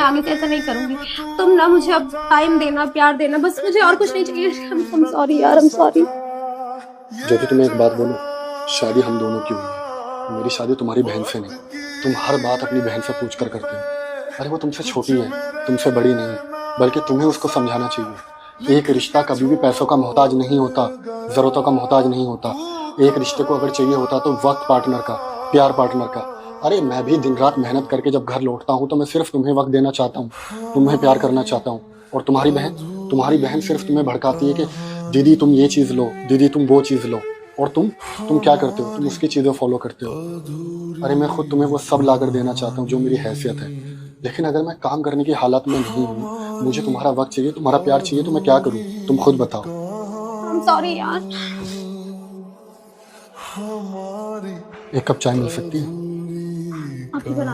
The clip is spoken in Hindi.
आगे से ऐसा नहीं करूंगी। तुम ना मुझे अब टाइम देना, प्यार देना, बस मुझे और कुछ नहीं चाहिए। I'm सॉरी यार, I'm सॉरी। ज्योति तुम्हें एक बात बोलूं, शादी हम दोनों की हुई है, मेरी शादी तुम्हारी बहन से नहीं। तुम हर बात अपनी बहन से पूछ कर करते हो। अरे वो तुमसे छोटी है, तुमसे बड़ी नहीं, बल्कि तुम्हें उसको समझाना चाहिए। एक रिश्ता कभी भी पैसों का मोहताज नहीं होता, ज़रूरतों का मोहताज नहीं होता। एक रिश्ते को अगर चाहिए होता तो वक्त पार्टनर का, प्यार पार्टनर का। अरे मैं भी दिन रात मेहनत करके जब घर लौटता हूँ तो मैं सिर्फ तुम्हें वक्त देना चाहता हूँ, तुम्हें प्यार करना चाहता हूँ। और तुम्हारी बहन सिर्फ तुम्हें भड़काती है कि दीदी तुम ये चीज़ लो, दीदी तुम वो चीज़ लो। और तुम क्या करते हो? तुम उसकी चीज़ें फॉलो करते हो। अरे मैं खुद तुम्हें वो सब लाकर देना चाहता हूँ जो मेरी हैसियत है, लेकिन अगर मैं काम करने की हालत में नहीं हूँ, मुझे तुम्हारा वक्त चाहिए, तुम्हारा प्यार चाहिए, तो मैं क्या करूँ? तुम खुद बताओ। I'm सॉरी यार। एक कप चाय मिल सकती है? अभी बना।